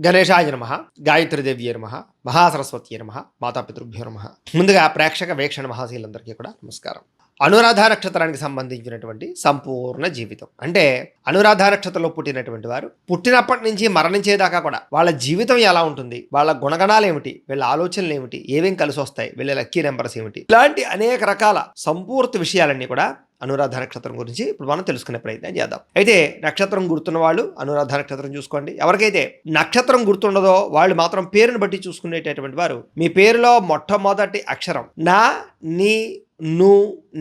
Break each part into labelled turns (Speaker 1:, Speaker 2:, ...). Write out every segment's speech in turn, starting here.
Speaker 1: గణేశాయ నమః, గాయత్రీదేవ్యే నమః, మహాసరస్వత్యే నమః, మాతాపితృభ్యో నమః. ముందుగా ప్రేక్షక వీక్షణ మహాశీలందరికీ కూడా నమస్కారం. అనురాధ నక్షత్రానికి సంబంధించినటువంటి సంపూర్ణ జీవితం అంటే అనురాధ నక్షత్రంలో పుట్టినటువంటి వారు పుట్టినప్పటి నుంచి మరణించేదాకా కూడా వాళ్ళ జీవితం ఎలా ఉంటుంది, వాళ్ళ గుణగణాలు ఏమిటి, వీళ్ళ ఆలోచనలు ఏమిటి, ఏమేం కలిసి వస్తాయి, వీళ్ళ లక్కీ నెంబర్స్ ఏమిటి, ఇలాంటి అనేక రకాల సంపూర్తి విషయాలన్నీ కూడా అనురాధ నక్షత్రం గురించి ఇప్పుడు మనం తెలుసుకునే ప్రయత్నం చేద్దాం. అయితే నక్షత్రం గుర్తున్న వాళ్ళు అనురాధ నక్షత్రం చూసుకోండి. ఎవరికైతే నక్షత్రం గుర్తుండదో వాళ్ళు మాత్రం పేరును బట్టి చూసుకునేటటువంటి వారు మీ పేరులో మొట్టమొదటి అక్షరం నా, నీ, ను,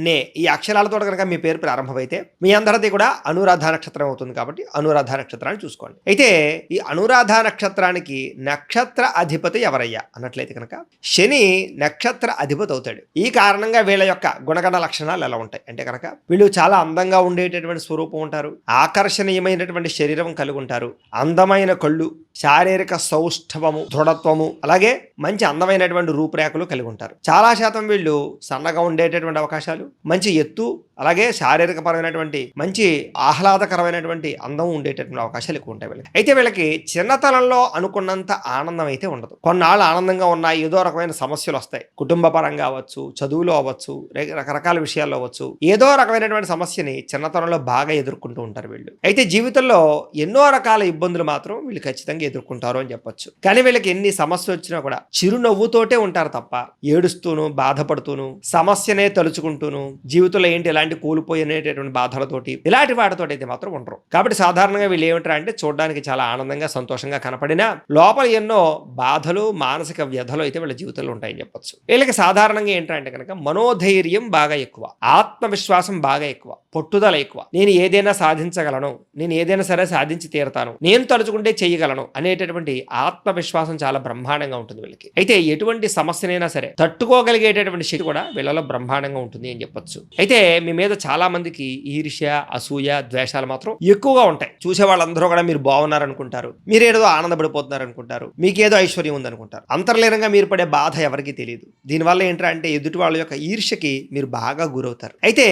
Speaker 1: నే ఈ అక్షరాలతో కనుక మీ పేరు ప్రారంభమైతే మీ అందరిది కూడా అనురాధ నక్షత్రం అవుతుంది. కాబట్టి అనురాధ నక్షత్రాన్ని చూసుకోండి. అయితే ఈ అనురాధ నక్షత్రానికి నక్షత్ర అధిపతి ఎవరయ్యా అన్నట్లయితే కనుక శని నక్షత్ర అధిపతి అవుతాడు. ఈ కారణంగా వీళ్ళ యొక్క గుణగణ లక్షణాలు ఎలా ఉంటాయి అంటే కనుక వీళ్ళు చాలా అందంగా ఉండేటటువంటి స్వరూపం ఉంటారు, ఆకర్షణీయమైనటువంటి శరీరం కలిగి ఉంటారు, అందమైన కళ్ళు, శారీరక సౌష్ఠవము, దృఢత్వము, అలాగే మంచి అందమైనటువంటి రూపురేఖలు కలిగి ఉంటారు. చాలా శాతం వీళ్ళు సన్నగా ఉండేటటువంటి అవకాశాలు, మంచి ఎత్తు, అలాగే శారీరక పరమైనటువంటి మంచి ఆహ్లాదకరమైనటువంటి అందం ఉండేటటువంటి అవకాశాలు ఎక్కువ ఉంటాయి వీళ్ళకి. అయితే వీళ్ళకి చిన్నతనంలో అనుకున్నంత ఆనందం అయితే ఉండదు. కొన్నాళ్ళు ఆనందంగా ఉన్నాయి, ఏదో రకమైన సమస్యలు వస్తాయి, కుటుంబ పరంగా అవ్వచ్చు, చదువులో అవ్వచ్చు, రకరకాల విషయాల్లో అవ్వచ్చు, ఏదో రకమైనటువంటి సమస్యని చిన్నతనంలో బాగా ఎదుర్కొంటూ ఉంటారు వీళ్ళు. అయితే జీవితంలో ఎన్నో రకాల ఇబ్బందులు మాత్రం వీళ్ళు ఖచ్చితంగా ఎదుర్కొంటారు అని చెప్పొచ్చు. కానీ వీళ్ళకి ఎన్ని సమస్యలు వచ్చినా కూడా చిరునవ్వుతోటే ఉంటారు తప్ప ఏడుస్తూను బాధపడుతూను సమస్యనే తలుచుకుంటూను జీవితంలో ఏంటి ఇలాంటి కోల్పోయినటువంటి బాధలతోటి ఇలాంటి వాటితో అయితే మాత్రం ఉండరు. కాబట్టి సాధారణంగా వీళ్ళు ఏమంటారు అంటే చూడడానికి చాలా ఆనందంగా సంతోషంగా కనపడినా లోపల ఎన్నో బాధలు మానసిక వ్యధలు అయితే వీళ్ళ జీవితంలో ఉంటాయని చెప్పొచ్చు. వీళ్ళకి సాధారణంగా ఏంటంటే కనుక మనోధైర్యం బాగా ఎక్కువ, ఆత్మవిశ్వాసం బాగా ఎక్కువ, పట్టుదల ఎక్కువ. నేను ఏదైనా సాధించగలను, నేను ఏదైనా సరే సాధించి తీరుతాను, నేను తలుచుకుంటే చేయగలను అనేటటువంటి ఆత్మవిశ్వాసం చాలా బ్రహ్మాండంగా ఉంటుంది వీళ్ళకి. అయితే ఎటువంటి సమస్యనైనా సరే తట్టుకోగలిగేటటువంటి శక్తి కూడా వీళ్ళలో బ్రహ్మాండంగా ఉంటుంది అని చెప్పొచ్చు. అయితే మీ మీద చాలా మందికి ఈర్ష్య, అసూయ, ద్వేషాలు మాత్రం ఎక్కువగా ఉంటాయి. చూసే వాళ్ళందరూ కూడా మీరు బాగున్నారనుకుంటారు, మీరేదో ఆనందపడిపోతున్నారు అనుకుంటారు, మీకేదో ఐశ్వర్యం ఉందనుకుంటారు. అంతర్లీనంగా మీరు పడే బాధ ఎవరికి తెలియదు. దీనివల్ల ఏంటంటే ఎదుటి వాళ్ళ యొక్క ఈర్ష్యకి మీరు బాగా గురవుతారు. అయితే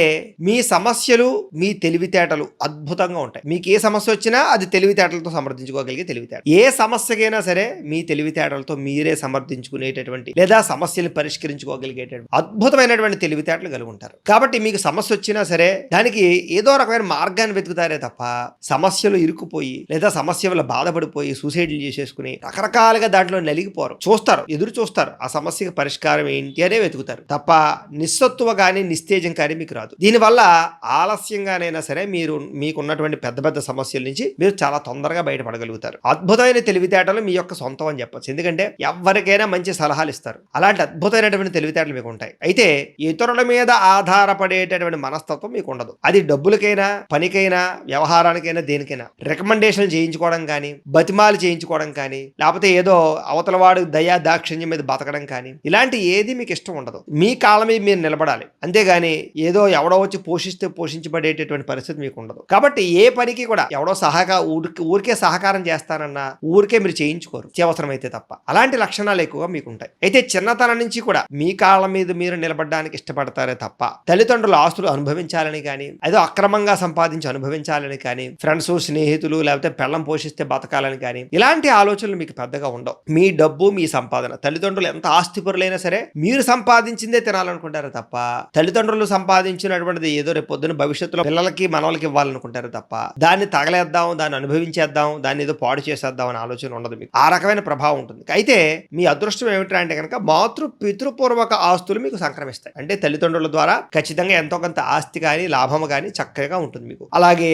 Speaker 1: మీ సమస్యలు, మీ తెలివితేటలు అద్భుతంగా ఉంటాయి. మీకు ఏ సమస్య వచ్చినా అది తెలివితేటలతో సమర్థించుకోగలిగే తెలివితేటలు. ఏ సమస్యకైనా సరే మీ తెలివితేటలతో మీరే సమర్థించుకునేటటువంటి లేదా సమస్యలు పరిష్కరించుకోగలిగేటటువంటి అద్భుతమైనటువంటి తెలివితేటలు కలిగి ఉంటారు. కాబట్టి మీకు సమస్య వచ్చినా సరే దానికి ఏదో రకమైన మార్గాన్ని వెతుకుతారే తప్ప సమస్యలు ఇరుక్కుపోయి లేదా సమస్య వల్ల బాధపడిపోయి సూసైడ్లు చేసేసుకుని రకరకాలుగా దాంట్లో నలిగిపోరు. చూస్తారు, ఎదురు చూస్తారు, ఆ సమస్యకి పరిష్కారం ఏంటి అనే వెతుకుతారు తప్ప నిస్సత్తువ కానీ నిస్తేజం కానీ మీకు రాదు. దీనివల్ల ఆలస్యంగానైనా సరే మీరు మీకున్నటువంటి పెద్ద పెద్ద సమస్యల నుంచి మీరు చాలా తొందరగా బయటపడగలుగుతారు. అద్భుతమైన తెలివితేటలు మీ యొక్క సొంతం అని చెప్పచ్చు. ఎందుకంటే ఎవరికైనా మంచి సలహాలు ఇస్తారు. అలాంటి అద్భుతమైనటువంటి తెలివితేటలు మీకు ఉంటాయి. అయితే ఇతరుల మీద ఆధారపడేటటువంటి మనస్తత్వం మీకు ఉండదు. అది డబ్బులకైనా, పనికైనా, వ్యవహారానికైనా, దేనికైనా రికమెండేషన్లు చేయించుకోవడం కానీ, బతిమాలు చేయించుకోవడం కానీ, లేకపోతే ఏదో అవతలవాడు దయా దాక్షిణ్యం మీద బతకడం కానీ ఇలాంటి ఏది మీకు ఇష్టం ఉండదు. మీ కాళ్ళ మీద మీరు నిలబడాలి, అంతేగాని ఏదో ఎవడో వచ్చి పోషించబడేటటువంటి పరిస్థితి మీకు ఉండదు. కాబట్టి ఏ పనికి కూడా ఎవడో ఊరికే సహకారం చేస్తానన్నా ఊరికే మీరు చేయించుకోరు అవసరమైతే తప్ప. అలాంటి లక్షణాలు ఎక్కువగా మీకు ఉంటాయి. అయితే చిన్నతనం నుంచి కూడా మీ కాళ్ళ మీద మీరు నిలబడడానికి ఇష్టపడతారే తప్ప తల్లిదండ్రుల ఆస్తులు అనుభవించాలని కానీ, ఏదో అక్రమంగా సంపాదించి అనుభవించాలని కానీ, ఫ్రెండ్స్, స్నేహితులు లేకపోతే పెళ్ళం పోషిస్తే బతకాలని కానీ ఇలాంటి ఆలోచనలు మీకు పెద్దగా ఉండవు. మీ డబ్బు, మీ సంపాదన, తల్లిదండ్రులు ఎంత ఆస్తిపరులైనా సరే మీరు సంపాదించిందే తినాలనుకుంటారు తప్ప తల్లిదండ్రులు సంపాదించినటువంటిది ఏదో రేపు పొద్దున భవిష్యత్తులో పిల్లలకి మనవలకి ఇవ్వాలనుకుంటారు తప్ప దాన్ని తగలేద్దాం, దాన్ని అనుభవించేద్దాం, దాన్ని ఏదో పాడు చేసేద్దాం అనే ఆలోచన ఉండదు మీకు. ఆ రకమైన ప్రభావం ఉంటుంది. అయితే మీ అదృష్టం ఏమిటంటే కనుక పితృపూర్వక ఆస్తులు మీకు సంక్రమిస్తాయి. అంటే తల్లిదండ్రుల ద్వారా ఖచ్చితంగా ఎంతో కొంత ఆస్తి కానీ, లాభము కానీ చక్కగా ఉంటుంది మీకు. అలాగే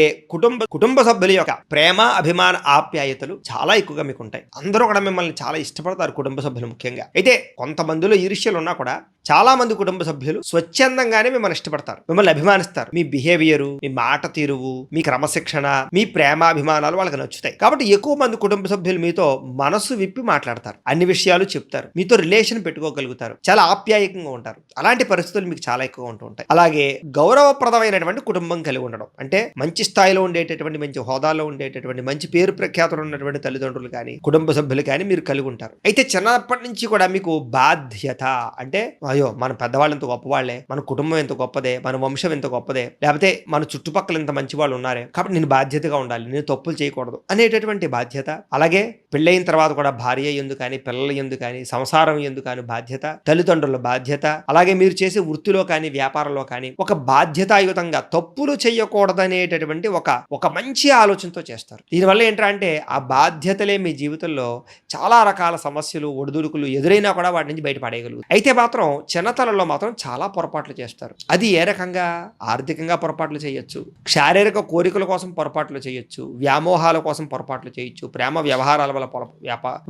Speaker 1: కుటుంబ సభ్యుల యొక్క ప్రేమ, అభిమాన, ఆప్యాయతలు చాలా ఎక్కువగా మీకు ఉంటాయి. అందరూ కూడా మిమ్మల్ని చాలా ఇష్టపడతారు, కుటుంబ సభ్యులు ముఖ్యంగా. అయితే కొంతమందిలో ఈర్ష్యలు ఉన్నా కూడా చాలా మంది కుటుంబ సభ్యులు స్వచ్ఛందంగానే మిమ్మల్ని ఇష్టపడతారు, మిమ్మల్ని అభిమానిస్తారు. మీ బిహేవియరు, మీ మాట తీరువు, మీ క్రమశిక్షణ, మీ ప్రేమాభిమానాలు వాళ్ళకి నచ్చుతాయి. కాబట్టి ఎక్కువ మంది కుటుంబ సభ్యులు మీతో మనసు విప్పి మాట్లాడతారు, అన్ని విషయాలు చెప్తారు, మీతో రిలేషన్ పెట్టుకోగలుగుతారు, చాలా ఆప్యాయంగా ఉంటారు. అలాంటి పరిస్థితులు మీకు చాలా ఎక్కువ ఉంటూ ఉంటాయి. అలాగే గౌరవప్రదమైనటువంటి కుటుంబం కలిగి ఉండడం అంటే మంచి స్థాయిలో ఉండేటటువంటి, మంచి హోదాలో ఉండేటటువంటి, మంచి పేరు ప్రఖ్యాతులు ఉన్నటువంటి తల్లిదండ్రులు కానీ, కుటుంబ సభ్యులు కానీ మీరు కలిగి ఉంటారు. అయితే చిన్నప్పటి నుంచి కూడా మీకు బాధ్యత అంటే అయ్యో మన పెద్దవాళ్ళు ఎంత గొప్పవాళ్లే, మన కుటుంబం ఎంత గొప్పదే, మన వంశం ఎంత గొప్పదే, లేకపోతే మన చుట్టుపక్కల ఎంత మంచి వాళ్ళు ఉన్నారే, కాబట్టి నేను బాధ్యతగా ఉండాలి, నేను తప్పులు చేయకూడదు అనేటటువంటి బాధ్యత, అలాగే పెళ్ళైన తర్వాత కూడా భార్య యందు కానీ, పిల్లల యందు కానీ, సంసారం యందు కానీ బాధ్యత, తల్లిదండ్రుల బాధ్యత, అలాగే మీరు చేసే వృత్తిలో కానీ, వ్యాపారంలో కానీ ఒక బాధ్యతాయుతంగా తప్పులు చేయకూడదనేటటువంటి ఒక మంచి ఆలోచనతో చేస్తారు. దీనివల్ల ఏంటంటే ఆ బాధ్యతలే మీ జీవితంలో చాలా రకాల సమస్యలు, ఒడిదుడుకులు ఎదురైనా కూడా వాటి నుంచి బయటపడేయగలుగుతారు. అయితే మాత్రం చిన్నతనంలో మాత్రం చాలా పొరపాట్లు చేస్తారు. అది ఏ రకంగా? ఆర్థికంగా పొరపాట్లు చేయొచ్చు, శారీరక కోరికల కోసం పొరపాట్లు చేయొచ్చు, వ్యామోహాల కోసం పొరపాట్లు చేయొచ్చు, ప్రేమ వ్యవహారాల వల్ల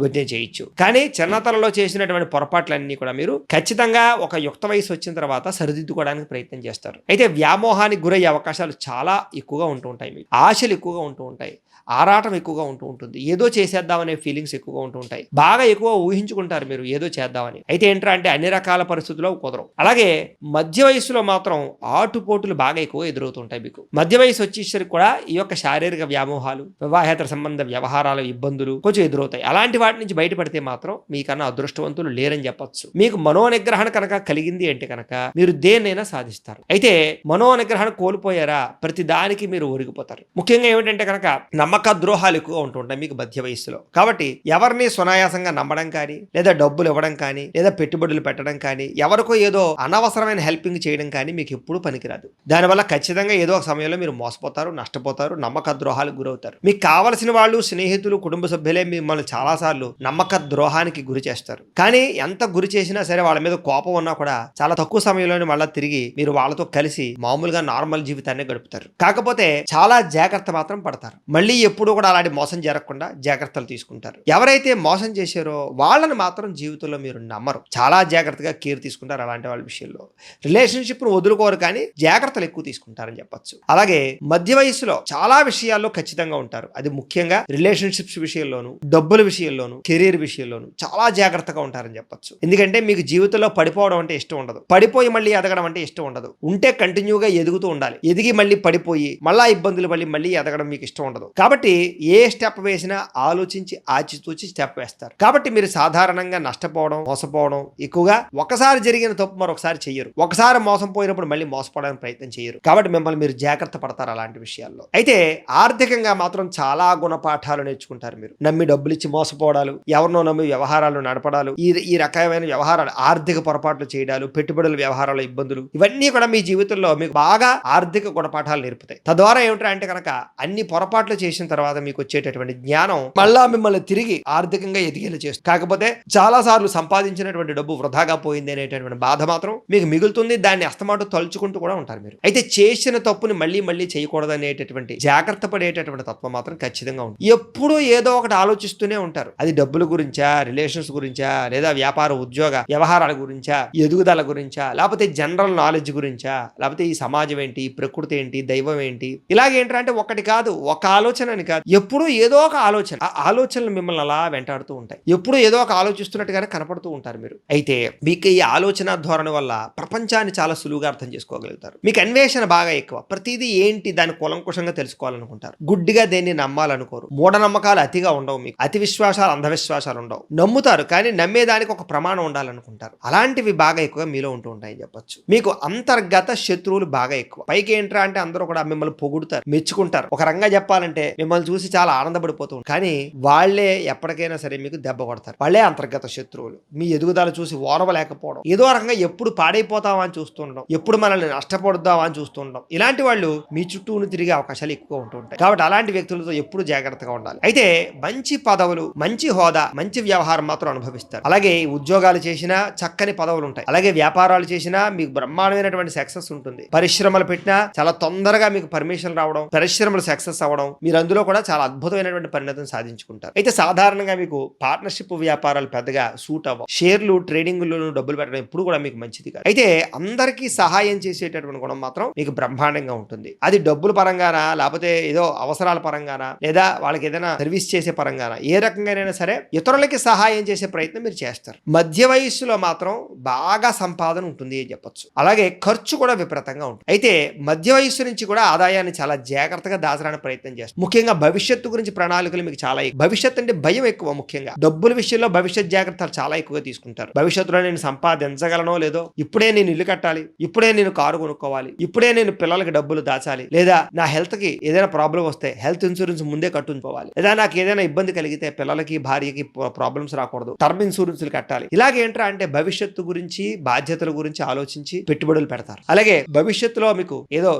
Speaker 1: వృద్ధి చేయొచ్చు. కానీ చిన్నతనంలో చేసినటువంటి పొరపాట్లన్నీ కూడా మీరు ఖచ్చితంగా ఒక యుక్త వయసు వచ్చిన తర్వాత సరిదిద్దుకోవడానికి ప్రయత్నం చేస్తారు. అయితే వ్యామోహానికి గురయ్యే అవకాశాలు చాలా ఎక్కువగా ఉంటూ ఉంటాయి. మీకు ఆశలు ఎక్కువగా ఉంటూ ఉంటాయి, ఆరాటం ఎక్కువగా ఉంటూ ఉంటుంది, ఏదో చేసేద్దామనే ఫీలింగ్స్ ఎక్కువగా ఉంటూ ఉంటాయి, బాగా ఎక్కువ ఊహించుకుంటారు మీరు ఏదో చేద్దామని. అయితే ఏంటంటే అన్ని రకాల పరిస్థితుల్లో కుదరవు. అలాగే మధ్య వయసులో మాత్రం ఆటుపోటులు బాగా ఎక్కువ ఎదురవుతుంటాయి. మీకు మధ్య వయసు వచ్చేసరికి కూడా ఈ యొక్క శారీరక వ్యామోహాలు, వివాహేతర సంబంధ వ్యవహారాల ఇబ్బందులు కొంచెం ఎదురవుతాయి. అలాంటి వాటి నుంచి బయటపడితే మాత్రం మీకన్నా అదృష్టవంతులు లేరని చెప్పొచ్చు. మీకు మనోనిగ్రహణ కనుక కలిగింది అంటే కనుక మీరు దేన్నైనా సాధిస్తారు. అయితే మనోనిగ్రహణ కోల్పోయారా ప్రతి దానికి మీరు ఒరిగిపోతారు. ముఖ్యంగా ఏమిటంటే కనుక నమ్మక ద్రోహాలు ఎక్కువ ఉంటుంటాయి మీకు మధ్య వయస్సులో. కాబట్టి ఎవరిని సునాయాసంగా నమ్మడం కానీ, లేదా డబ్బులు ఇవ్వడం కానీ, లేదా పెట్టుబడులు పెట్టడం కానీ, ఎవరికో ఏదో అనవసరమైన హెల్పింగ్ చేయడం కానీ మీకు ఎప్పుడూ పనికిరాదు. దానివల్ల ఖచ్చితంగా ఏదో ఒక సమయంలో మీరు మోసపోతారు, నష్టపోతారు, నమ్మక ద్రోహాలకు గురవుతారు. మీకు కావలసిన వాళ్ళు, స్నేహితులు, కుటుంబ సభ్యులే మిమ్మల్ని చాలాసార్లు నమ్మక ద్రోహానికి గురి చేస్తారు. కానీ ఎంత గురి చేసినా సరే వాళ్ళ మీద కోపం ఉన్నా కూడా చాలా తక్కువ సమయంలోనే మళ్ళీ తిరిగి మీరు వాళ్ళతో కలిసి మామూలుగా నార్మల్ జీవితాన్ని గడుపుతారు. కాకపోతే చాలా జాగ్రత్త మాత్రం పడతారు. మళ్ళీ ఎప్పుడు కూడా అలాంటి మోసం జరగకుండా జాగ్రత్తలు తీసుకుంటారు. ఎవరైతే మోసం చేశారో వాళ్ళని మాత్రం జీవితంలో మీరు నమ్మరు, చాలా జాగ్రత్తగా కేర్ తీసుకుంటారు. అలాంటి వాళ్ళ విషయంలో రిలేషన్షిప్ను వదులుకోరు, కానీ జాగ్రత్తలు ఎక్కువ తీసుకుంటారని చెప్పొచ్చు. అలాగే మధ్య వయసులో చాలా విషయాల్లో ఖచ్చితంగా ఉంటారు. అది ముఖ్యంగా రిలేషన్షిప్స్ విషయంలోను, డబ్బుల విషయంలోను, కెరీర్ విషయంలోను చాలా జాగ్రత్తగా ఉంటారని చెప్పొచ్చు. ఎందుకంటే మీకు జీవితంలో పడిపోవడం అంటే ఇష్టం ఉండదు, పడిపోయి మళ్ళీ ఎదగడం అంటే ఇష్టం ఉండదు. ఉంటే కంటిన్యూగా ఎదుగుతూ ఉండాలి, ఎదిగి మళ్ళీ పడిపోయి మళ్ళా ఇబ్బందులు మళ్ళీ ఎదగడం మీకు ఇష్టం ఉండదు. కాబట్టి ఏ స్టెప్ వేసినా ఆలోచించి ఆచితూచి స్టెప్ వేస్తారు. కాబట్టి మీరు సాధారణంగా నష్టపోవడం, మోసపోవడం ఎక్కువగా ఒకసారి జరిగిన తప్పు మరొకసారి చెయ్యరు. ఒకసారి మోసం పోయినప్పుడు మళ్ళీ మోసపోవడానికి ప్రయత్నం చేయరు. కాబట్టి మిమ్మల్ని మీరు జాగ్రత్త పడతారు అలాంటి విషయాల్లో. అయితే ఆర్థికంగా మాత్రం చాలా గుణపాఠాలు నేర్చుకుంటారు. మీరు నమ్మి డబ్బులు ఇచ్చి మోసపోవడాలు, ఎవరినో నమ్మి వ్యవహారాలు నడపడాలు, ఈ రకమైన వ్యవహారాలు, ఆర్థిక పొరపాట్లు చేయడాలు, పెట్టుబడుల వ్యవహారాల ఇబ్బందులు, ఇవన్నీ కూడా మీ జీవితంలో మీకు బాగా ఆర్థిక గుణపాఠాలు నేర్పుతాయి. తద్వారా ఏమిటంటే కనుక అన్ని పొరపాట్లు చేసిన తర్వాత మీకు వచ్చేటటువంటి జ్ఞానం మళ్ళా మిమ్మల్ని తిరిగి ఆర్థికంగా ఎదిగేలా చేస్తుంది. కాకపోతే చాలా సార్లు సంపాదించినటువంటి డబ్బు వృధాగా పోయింది అనేటటువంటి బాధ మాత్రం మీకు మిగులుతుంది. దాన్ని అస్తమాటు తలుచుకుంటూ కూడా ఉంటారు మీరు. అయితే చేసిన తప్పుని మళ్ళీ చేయకూడదు అనేటటువంటి జాగ్రత్త పడేటటువంటి తత్వం మాత్రం ఖచ్చితంగా ఉంటుంది. ఎప్పుడూ ఏదో ఒకటి ఆలోచిస్తూనే ఉంటారు. అది డబ్బుల గురించా, రిలేషన్స్ గురించా, లేదా వ్యాపార ఉద్యోగ వ్యవహారాల గురించా, ఎదుగుదల గురించా, లేకపోతే జనరల్ నాలెడ్జ్ గురించా, లేకపోతే ఈ సమాజం ఏంటి, ప్రకృతి ఏంటి, దైవం ఏంటి, ఇలాగేంటంటే ఒకటి కాదు, ఒక ఆలోచన అని కాదు, ఎప్పుడూ ఏదో ఒక ఆలోచన. ఆ ఆలోచనలు మిమ్మల్ని అలా వెంటాడుతూ ఉంటాయి. ఎప్పుడూ ఏదో ఒక ఆలోచిస్తున్నట్టుగానే కనపడుతూ ఉంటారు మీరు. అయితే మీకు ఈ ఆలోచన ధోరణి వల్ల ప్రపంచాన్ని చాలా సులువుగా అర్థం చేసుకోగలుగుతారు. మీకు అన్వేషణ బాగా ఎక్కువ. ప్రతిదీ ఏంటి దాన్ని కూలంకుషంగా తెలుసుకోవాలనుకుంటారు. గుడ్డిగా దేన్ని నమ్మాలనుకోరు. మూఢనమ్మకాలు అతిగా ఉండవు. మీకు అతి విశ్వాసాలు, అంధవిశ్వాసాలు ఉండవు. నమ్ముతారు, కానీ నమ్మేదానికి ఒక ప్రమాణం ఉండాలనుకుంటారు. అలాంటివి బాగా ఎక్కువగా మీలో ఉంటూ ఉంటాయని చెప్పొచ్చు. మీకు అంతర్గత శత్రువులు బాగా ఎక్కువ. పైకి ఏంట్రా అంటే అందరూ కూడా మిమ్మల్ని పొగుడుతారు, మెచ్చుకుంటారు. ఒక రంగా చెప్పాలంటే మిమ్మల్ని చూసి చాలా ఆనందపడిపోతూ ఉంటారు. కానీ వాళ్ళే ఎప్పటికైనా సరే మీకు దెబ్బ కొడతారు. వాళ్ళే అంతర్గత శత్రువులు. మీ ఎదుగుదల చూసి ఓర్వలేకపోవడం, ఏదో రకంగా ఎప్పుడు పాడైపోతావా అని చూస్తుండడం, ఎప్పుడు మనల్ని నష్టపడుద్దామా అని చూస్తుండడం, ఇలాంటి వాళ్ళు మీ చుట్టూను తిరిగే అవకాశాలు ఎక్కువ ఉంటూ ఉంటాయి. కాబట్టి అలాంటి వ్యక్తులతో ఎప్పుడు జాగ్రత్తగా ఉండాలి. అయితే మంచి పదవులు, మంచి హోదా, మంచి వ్యవహారం మాత్రం అనుభవిస్తారు. అలాగే ఉద్యోగాలు చేసినా చక్కని పదవులు ఉంటాయి. అలాగే వ్యాపారాలు చేసినా మీకు బ్రహ్మాండమైనటువంటి సక్సెస్ ఉంటుంది. పరిశ్రమలు పెట్టినా చాలా తొందరగా మీకు పర్మిషన్ రావడం, పరిశ్రమలు సక్సెస్ అవ్వడం, మీరు అందులో కూడా చాలా అద్భుతమైనటువంటి పరిణతం సాధించుకుంటారు. అయితే సాధారణంగా మీకు పార్ట్నర్షిప్ వ్యాపారాలు పెద్దగా సూట్ అవ్వవు. షేర్లు, ట్రేడింగ్లోనూ డబ్బులు పెట్టడం ఎప్పుడు కూడా మీకు మంచిది కాదు. అయితే అందరికీ సహాయం చేసేటటువంటి గుణం మాత్రం మీకు బ్రహ్మాండంగా ఉంటుంది. అది డబ్బుల పరంగానా, లేకపోతే ఏదో అవసరాల పరంగానా, లేదా వాళ్ళకి ఏదైనా సర్వీస్ చేసే పరంగానా, ఏ రకంగానైనా సరే ఇతరులకి సహాయం చేసే ప్రయత్నం మీరు చేస్తారు. మధ్య వయస్సులో మాత్రం బాగా సంపాదన ఉంటుంది అని చెప్పొచ్చు. అలాగే ఖర్చు కూడా విపరీతంగా ఉంటుంది. అయితే మధ్య వయస్సు నుంచి కూడా ఆదాయాన్ని చాలా జాగ్రత్తగా దాచడానికి ప్రయత్నం చేస్తారు. ముఖ్యంగా ముఖ్యంగా భవిష్యత్తు గురించి ప్రణాళికలు మీకు చాలా ఎక్కువ. భవిష్యత్తు అంటే భయం ఎక్కువ. ముఖ్యంగా డబ్బుల విషయంలో భవిష్యత్ జాగ్రత్తలు చాలా ఎక్కువగా తీసుకుంటారు. భవిష్యత్తులో నేను సంపాదించగలనో లేదో, ఇప్పుడే నేను ఇల్లు కట్టాలి, ఇప్పుడే నేను కారు కొనుక్కోవాలి, ఇప్పుడే నేను పిల్లలకి డబ్బులు దాచాలి, లేదా నా హెల్త్ కి ఏదైనా ప్రాబ్లం వస్తే హెల్త్ ఇన్సూరెన్స్ ముందే కట్టుంచుకోవాలి, లేదా నాకు ఏదైనా ఇబ్బంది కలిగితే పిల్లలకి భార్యకి ప్రాబ్లమ్స్ రాకూడదు, టర్మ్ ఇన్సూరెన్స్లు కట్టాలి. ఇలాగేంట్రా అంటే భవిష్యత్తు గురించి బాధ్యతల గురించి ఆలోచించి పెట్టుబడులు పెడతారు. అలాగే భవిష్యత్తులో మీకు ఏదో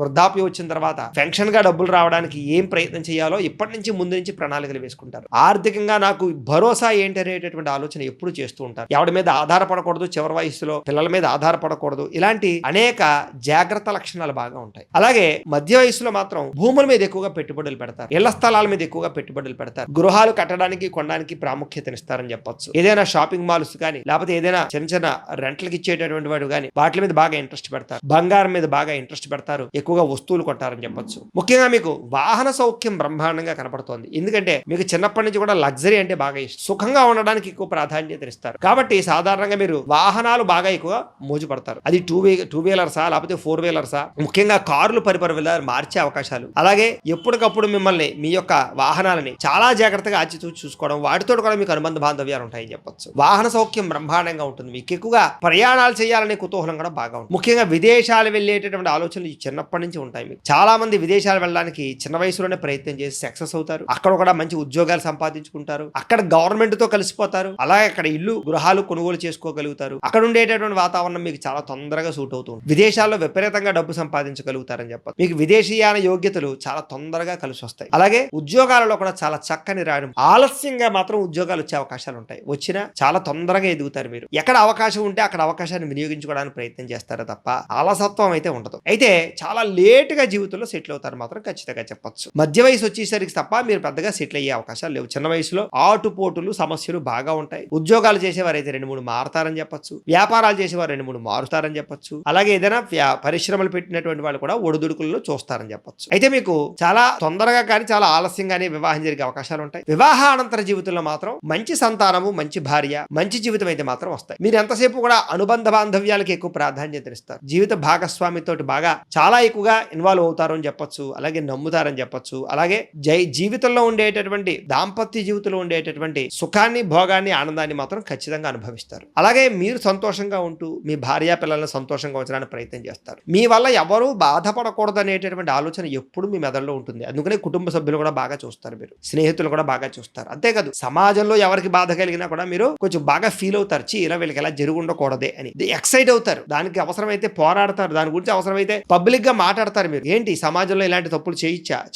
Speaker 1: వృద్ధాప్యం వచ్చిన తర్వాత పెన్షన్ గా డబ్బులు రావడానికి ఏం ప్రయత్నం చేయాలో ఇప్పటి నుంచి ముందు నుంచి ప్రణాళికలు వేసుకుంటారు. ఆర్థికంగా నాకు భరోసా ఏంటి అనేటటువంటి ఆలోచన ఎప్పుడు చేస్తూ ఉంటారు. ఎవరి మీద ఆధారపడకూడదు, చివరి వయసులో పిల్లల మీద ఆధారపడకూడదు, ఇలాంటి అనేక జాగ్రత్త లక్షణాలు బాగా ఉంటాయి. అలాగే మధ్య వయసులో మాత్రం భూముల మీద ఎక్కువగా పెట్టుబడులు పెడతారు, ఇళ్ల స్థలాల మీద ఎక్కువగా పెట్టుబడులు పెడతారు, గృహాలు కట్టడానికి కొనడానికి ప్రాముఖ్యతనిస్తారని చెప్పొచ్చు. ఏదైనా షాపింగ్ మాల్స్ కానీ లేకపోతే ఏదైనా చిన్న చిన్న రెంట్లకి ఇచ్చేటటువంటి వాడు కానీ వాటి మీద బాగా ఇంట్రెస్ట్ పెడతారు, బంగారం మీద బాగా ఇంట్రెస్ట్ పెడతారు, ఎక్కువగా వస్తువులు కొంటారని చెప్పొచ్చు. ముఖ్యంగా మీకు వాహన సౌఖ్యం బ్రహ్మాండంగా కనపడుతోంది. ఎందుకంటే మీకు చిన్నప్పటి నుంచి కూడా లగ్జరీ అంటే బాగా ఇష్టం, సుఖంగా ఉండడానికి ఎక్కువ ప్రాధాన్యత ఇస్తారు. కాబట్టి సాధారణంగా మీరు వాహనాలు బాగా ఎక్కువ మోజు పడతారు. అది టూ వీలర్సా లేకపోతే 4 వీలర్సా, ముఖ్యంగా కార్లు పరిపరి మార్చే అవకాశాలు. అలాగే ఎప్పటికప్పుడు మిమ్మల్ని మీ యొక్క వాహనాలని చాలా జాగ్రత్తగా ఆచితూచి చూసుకోవడం, వాటితో కూడా మీకు అనుబంధ బాంధవ్యాలు ఉంటాయని చెప్పొచ్చు. వాహన సౌఖ్యం బ్రహ్మాండంగా ఉంటుంది. మీకు ఎక్కువగా ప్రయాణాలు చేయాలనే కుతూహలం కూడా బాగా ఉంటుంది. ముఖ్యంగా విదేశాలు వెళ్ళేటటువంటి ఆలోచనలు చిన్నప్పటి నుంచి ఉంటాయి. మీకు చాలా మంది విదేశాలు వెళ్ళడానికి చిన్న వయసులోనే ప్రయత్నం చేసి సక్సెస్ అవుతారు. అక్కడ కూడా మంచి ఉద్యోగాలు సంపాదించుకుంటారు, అక్కడ గవర్నమెంట్ తో కలిసిపోతారు, అలాగే అక్కడ ఇల్లు గృహాలు కొనుగోలు చేసుకోగలుగుతారు. అక్కడ ఉండేటటువంటి వాతావరణం మీకు చాలా తొందరగా సూట్ అవుతుంది. విదేశాల్లో విపరీతంగా డబ్బు సంపాదించగలుగుతారని చెప్పారు. మీకు విదేశీయాన యోగ్యతలు చాలా తొందరగా కలిసి వస్తాయి. అలాగే ఉద్యోగాలలో కూడా చాలా చక్కని రాయడం, ఆలస్యంగా మాత్రం ఉద్యోగాలు వచ్చే అవకాశాలు ఉంటాయి. వచ్చినా చాలా తొందరగా ఎదుగుతారు. మీరు ఎక్కడ అవకాశం ఉంటే అక్కడ అవకాశాన్ని వినియోగించుకోవడానికి ప్రయత్నం చేస్తారో తప్ప అలసత్వం అయితే ఉండదు. అయితే చాలా లేటుగా జీవితంలో సెటిల్ అవుతారు మాత్రం ఖచ్చితంగా చెప్పొచ్చు. మధ్య వయసు వచ్చేసరికి తప్ప మీరు పెద్దగా సెటిల్ అయ్యే అవకాశాలు లేవు. చిన్న వయసులో ఆటుపోటులు సమస్యలు బాగా ఉంటాయి. ఉద్యోగాలు చేసేవారు అయితే 2-3 మారుతారని చెప్పొచ్చు, వ్యాపారాలు చేసేవారు 2-3 మారుతారని చెప్పొచ్చు. అలాగే ఏదైనా పరిశ్రమలు పెట్టినటువంటి వాళ్ళు కూడా ఒడిదుడుకుల్లో చూస్తారని చెప్పొచ్చు. అయితే మీకు చాలా తొందరగా కానీ చాలా ఆలస్యంగానే వివాహం జరిగే అవకాశాలు ఉంటాయి. వివాహ అనంతర జీవితంలో మాత్రం మంచి సంతానము, మంచి భార్య, మంచి జీవితం అయితే మాత్రం వస్తాయి. మీరు ఎంతసేపు కూడా అనుబంధ బాంధవ్యాలకు ఎక్కువ ప్రాధాన్యత ఇస్తారు. జీవిత భాగస్వామితో బాగా చాలా ఎక్కువగా ఇన్వాల్వ్ అవుతారు అని చెప్పొచ్చు, అలాగే నమ్ముతారని చెప్పొచ్చు. అలాగే జీవితంలో ఉండేటటువంటి దాంపత్య జీవితంలో ఉండేటటువంటి సుఖాన్ని, భోగాన్ని, ఆనందాన్ని మాత్రం ఖచ్చితంగా అనుభవిస్తారు. అలాగే మీరు సంతోషంగా ఉంటూ మీ భార్య పిల్లలను సంతోషంగా ఉంచడానికి ప్రయత్నం చేస్తారు. మీ వల్ల ఎవరూ బాధపడకూడదు అనేటటువంటి ఆలోచన ఎప్పుడు మీ మెదడులో ఉంటుంది. అందుకనే కుటుంబ సభ్యులు కూడా బాగా చూస్తారు, మీరు స్నేహితులు కూడా బాగా చూస్తారు. అంతేకాదు సమాజంలో ఎవరికి బాధ కలిగినా కూడా మీరు కొంచెం బాగా ఫీల్ అవుతారు. ఇలా వీళ్ళకి ఎలా జరిగి ఉండకూడదే అని ఎక్సైట్ అవుతారు. దానికి అవసరమైతే పోరాడతారు, దాని గురించి అవసరమైతే పబ్లిక్ గా మాట్లాడతారు. మీరు ఏంటి సమాజంలో ఇలాంటి తప్పులు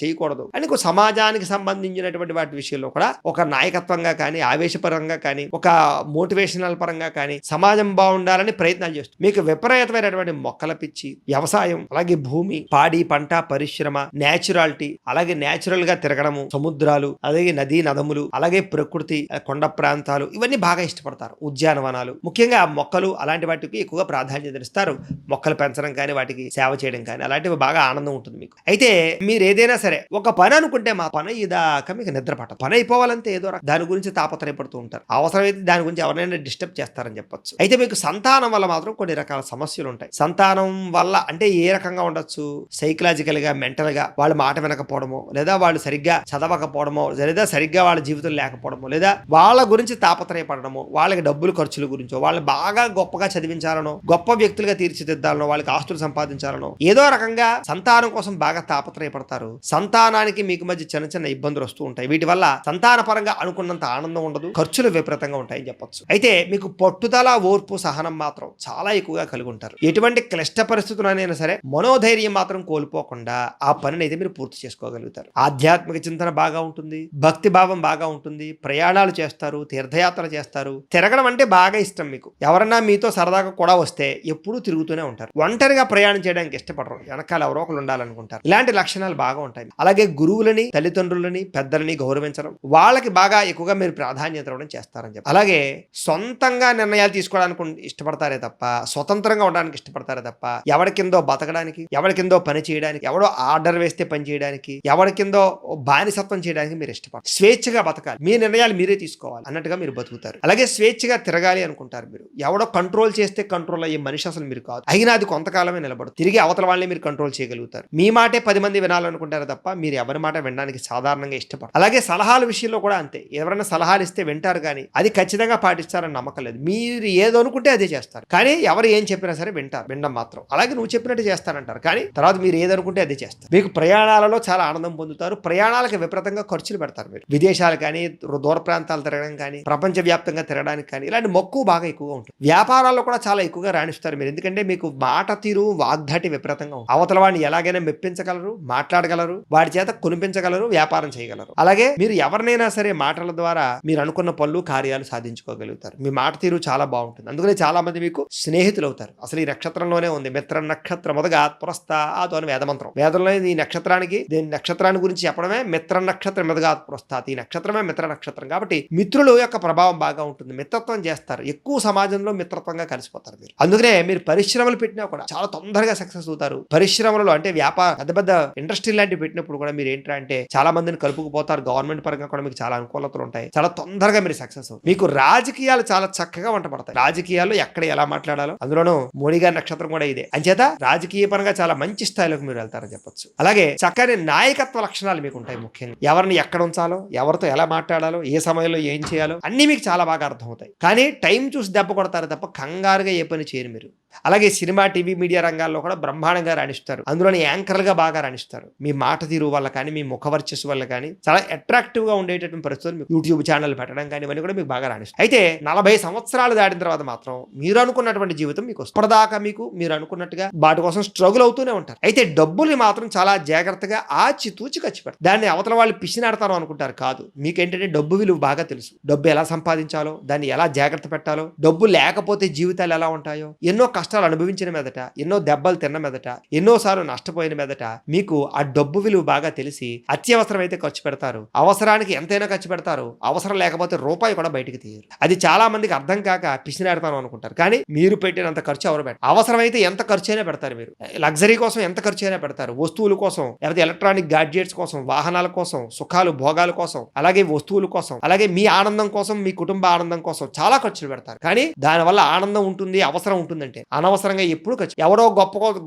Speaker 1: చేయకూడదు అని సమాజానికి సంబంధించినటువంటి వాటి విషయంలో కూడా ఒక నాయకత్వంగా కానీ, ఆవేశపరంగా కానీ, ఒక మోటివేషనల్ పరంగా కానీ సమాజం బాగుండాలని ప్రయత్నాలు చేస్తారు. మీకు విపరీతమైనటువంటి మొక్కల పిచ్చి, వ్యవసాయం, అలాగే భూమి, పాడి పంట, పరిశ్రమ, నేచురాలిటీ, అలాగే నేచురల్ గా తిరగడము, సముద్రాలు, అలాగే నదీ నదములు, అలాగే ప్రకృతి, కొండ ప్రాంతాలు, ఇవన్నీ బాగా ఇష్టపడతారు. ఉద్యానవనాలు, ముఖ్యంగా మొక్కలు, అలాంటి వాటికి ఎక్కువగా ప్రాధాన్యత ఇస్తారు. మొక్కలు పెంచడం కానీ, వాటికి సేవ చేయడం కానీ, అలాంటివి బాగా ఆనందం ఉంటుంది మీకు. అయితే మీరు ఏదైనా సరే ఒక పని అనుకుంటే మా పని ఇదాకా మీకు నిద్ర పట్టదు. పని అయిపోవాలంటే ఏదో దాని గురించి తాపత్రయపడుతూ ఉంటారు. అవసరమైతే దాని గురించి ఎవరైనా డిస్టర్బ్ చేస్తారని చెప్పొచ్చు. అయితే మీకు సంతానం వల్ల మాత్రం కొన్ని రకాల సమస్యలు ఉంటాయి. సంతానం వల్ల అంటే ఏ రకంగా ఉండొచ్చు, సైకలాజికల్ గా, మెంటల్ గా వాళ్ళ మాట వినకపోవడమో, లేదా వాళ్ళు సరిగ్గా చదవకపోవడమో, లేదా సరిగ్గా వాళ్ళ జీవితం లేకపోవడమో, లేదా వాళ్ళ గురించి తాపత్రయపడడమో, వాళ్ళకి డబ్బులు ఖర్చుల గురించో, వాళ్ళు బాగా గొప్పగా చదివించాలనో, గొప్ప వ్యక్తులుగా తీర్చిదిద్దాలనో, వాళ్ళకి ఆస్తులు సంపాదించాలనో, ఏదో రకంగా సంతానం కోసం బాగా తాపత్రయపడతారు. సంతానానికి మీకు మధ్య చిన్న చిన్న ఇబ్బందులు వస్తూ ఉంటాయి. వీటి వల్ల సంతాన పరంగా అనుకున్నంత ఆనందం ఉండదు, ఖర్చులు విపరీతంగా ఉంటాయని చెప్పొచ్చు. అయితే మీకు పట్టుదల, ఓర్పు, సహనం మాత్రం చాలా ఎక్కువగా కలిగి ఉంటారు. ఎటువంటి క్లిష్ట పరిస్థితులైనా సరే మనోధైర్యం మాత్రం కోల్పోకుండా ఆ పనిని అయితే మీరు పూర్తి చేసుకోగలుగుతారు. ఆధ్యాత్మిక చింతన బాగా ఉంటుంది, భక్తి భావం బాగా ఉంటుంది, ప్రయాణాలు చేస్తారు, తీర్థయాత్రలు చేస్తారు. తిరగడం అంటే బాగా ఇష్టం మీకు. ఎవరన్నా మీతో సరదాగా కూడా వస్తే ఎప్పుడూ తిరుగుతూనే ఉంటారు. ఒంటరిగా ప్రయాణం చేయడానికి ఇష్టపడరు, వెనకాల ఎవరో ఒకరు ఉండాలనుకుంటారు. ఇలాంటి లక్షణాలు బాగా ఉంటాయి. అలాగే గురువులని, తల్లిదండ్రులని, పెద్దలని గౌరవించడం, వాళ్ళకి బాగా ఎక్కువగా మీరు ప్రాధాన్యత ఇవ్వడం చేస్తారని చెప్పి. అలాగే సొంతంగా నిర్ణయాలు తీసుకోవడానికి ఇష్టపడతారే తప్ప, స్వతంత్రంగా ఉండడానికి ఇష్టపడతారే తప్ప, ఎవరి కిందో బతకడానికి, ఎవరి కిందో పని చేయడానికి, ఎవడో ఆర్డర్ వేస్తే పని చేయడానికి, ఎవరి కిందో బానిసత్వం చేయడానికి మీరు ఇష్టపడతారు. స్వేచ్ఛగా బతకాలి, మీ నిర్ణయాలు మీరే తీసుకోవాలి అన్నట్టుగా మీరు బతుకుతారు. అలాగే స్వేచ్ఛగా తిరగాలి అనుకుంటారు మీరు. ఎవడో కంట్రోల్ చేస్తే కంట్రోల్ అయ్యే మనిషి అసలు మీరు కాదు. అయినా అది కొంతకాలమే నిలబడు, తిరిగి అవతల వాళ్ళని మీరు కంట్రోల్ చేయగలుగుతారు. మీ మాటే 10 మంది వినాలనుకుంటారు తప్ప తప్ప మీరు ఎవరి మాట వినడానికి సాధారణంగా ఇష్టపడరు. అలాగే సలహాల విషయంలో కూడా అంతే. ఎవరైనా సలహాలు ఇస్తే వింటారు కానీ అది ఖచ్చితంగా పాటిస్తారని నమ్మకం లేదు. మీరు ఏదో అనుకుంటే అదే చేస్తారు, కానీ ఎవరు ఏం చెప్పినా సరే వింటారు, వినడం మాత్రం. అలాగే నువ్వు చెప్పినట్టు చేస్తానంటారు, కానీ తర్వాత మీరు ఏదనుకుంటే అదే చేస్తారు. మీకు ప్రయాణాలలో చాలా ఆనందం పొందుతారు. ప్రయాణాలకు విపరీతంగా ఖర్చులు పెడతారు మీరు. విదేశాలు కానీ, దూర ప్రాంతాలు తిరగడం కానీ, ప్రపంచవ్యాప్తంగా తిరగడానికి కానీ ఇలాంటి మక్కువ బాగా ఎక్కువగా ఉంటుంది. వ్యాపారాల్లో కూడా చాలా ఎక్కువగా రాణిస్తారు మీరు. ఎందుకంటే మీకు మాట తీరు, వాగ్దాటి విపరీతంగా ఉంటుంది. అవతల వాడిని ఎలాగైనా మెప్పించగలరు, మాట్లాడగలరు, వాడి చేత కొనిపించగలరు, వ్యాపారం చేయగలరు. అలాగే మీరు ఎవరినైనా సరే మాటల ద్వారా మీరు అనుకున్న పనులు, కార్యాలు సాధించుకోగలుగుతారు. మీ మాట తీరు చాలా బాగుంటుంది. అందుకనే చాలా మంది మీకు స్నేహితులు అవుతారు. అసలు ఈ నక్షత్రంలోనే ఉంది మిత్ర నక్షత్రం మొదగా పురస్తాత్ అని వేదమంత్రం. వేదంలో ఈ నక్షత్రానికి, దీని నక్షత్రాన్ని గురించి చెప్పడమే మిత్ర నక్షత్రం మొదగా పురస్తాత్. ఈ నక్షత్రమే మిత్ర నక్షత్రం కాబట్టి మిత్రుల యొక్క ప్రభావం బాగా ఉంటుంది. మిత్రత్వం చేస్తారు, ఎక్కువ సమాజంలో మిత్రత్వంగా కలిసిపోతారు మీరు. అందుకనే మీరు పరిశ్రమలు పెట్టినా కూడా చాలా తొందరగా సక్సెస్ అవుతారు. పరిశ్రమలలో అంటే వ్యాపార పెద్ద పెద్ద ఇండస్ట్రీ లాంటివి పెట్టినప్పుడు కూడా మీరు ఏంటంటే చాలా మందిని కలుపుకుపోతారు. గవర్నమెంట్ పరంగా కూడా మీకు చాలా అనుకూలతలు ఉంటాయి. చాలా తొందరగా మీరు సక్సెస్ అవుతారు. మీకు రాజకీయాలు చాలా చక్కగా వంట పడతాయి. రాజకీయాల్లో ఎక్కడ ఎలా మాట్లాడాలో, అందులోనూ మోడీ గారి నక్షత్రం కూడా ఇదే. అంచేత రాజకీయ పరంగా చాలా మంచి స్థాయిలోకి మీరు వెళ్తారని చెప్పొచ్చు. అలాగే చక్కని నాయకత్వ లక్షణాలు మీకు ఉంటాయి. ముఖ్యంగా ఎవరిని ఎక్కడ ఉంచాలో, ఎవరితో ఎలా మాట్లాడాలో, ఏ సమయంలో ఏం చేయాలో అన్ని మీకు చాలా బాగా అర్థమవుతాయి. కానీ టైం చూసి దెబ్బ కొడతారు తప్ప కంగారుగా ఏ పని చేయరు మీరు. అలాగే సినిమా, టీవీ, మీడియా రంగాల్లో కూడా బ్రహ్మాండంగా రాణిస్తారు. అందులోని యాంకర్లుగా బాగా రాణిస్తారు. మీ మాట తీరు వల్ల కానీ, మీ ముఖ వర్చస్సు వల్ల కానీ చాలా అట్రాక్టివ్ గా ఉండేటటువంటి పరిస్థితులు మీకు యూట్యూబ్ ఛానల్ పెట్టడం కానీ ఇవన్నీ కూడా మీకు బాగా రాణిస్తారు. అయితే 40 సంవత్సరాలు దాటిన తర్వాత మాత్రం మీరు అనుకున్నటువంటి జీవితం మీకు వస్తుంది. ఇప్పటిదాకా మీరు అనుకున్నట్టుగా వాటి కోసం స్ట్రగుల్ అవుతూనే ఉంటారు. అయితే డబ్బుల్ని మాత్రం చాలా జాగ్రత్తగా ఆచితూచి ఖర్చు పెడతారు. దాన్ని అవతల వాళ్ళు పిసినాడతారు అనుకుంటారు, కాదు. మీకేంటంటే డబ్బు విలువ బాగా తెలుసు. డబ్బు ఎలా సంపాదించాలో, దాన్ని ఎలా జాగ్రత్త పెట్టాలో, డబ్బు లేకపోతే జీవితాలు ఎలా ఉంటాయో, ఎన్నో కష్టాలు అనుభవించిన మీదట, ఎన్నో దెబ్బలు తిన్న మీదట, ఎన్నోసార్లు నష్టపోయిన మీదట మీకు ఆ డబ్బు విలువ బాగా తెలిసి అత్యవసరం అయితే ఖర్చు పెడతారు. అవసరానికి ఎంతైనా ఖర్చు పెడతారు. అవసరం లేకపోతే రూపాయి కూడా బయటికి తీయరు. అది చాలా మందికి అర్థం కాక పిసినాడతాను అనుకుంటారు, కానీ మీరు పెట్టినంత ఖర్చు ఎవరు పెట్టారు. అవసరమైతే ఎంత ఖర్చు అయినా పెడతారు మీరు. లగ్జరీ కోసం ఎంత ఖర్చు అయినా పెడతారు. వస్తువుల కోసం, లేకపోతే ఎలక్ట్రానిక్ గాడ్జెట్స్ కోసం, వాహనాల కోసం, సుఖాలు భోగాల కోసం, అలాగే వస్తువుల కోసం, అలాగే మీ ఆనందం కోసం, మీ కుటుంబ ఆనందం కోసం చాలా ఖర్చులు పెడతారు. కానీ దానివల్ల ఆనందం ఉంటుంది, అవసరం ఉంటుందంటే అనవసరంగా ఎప్పుడు ఖర్చు, ఎవరో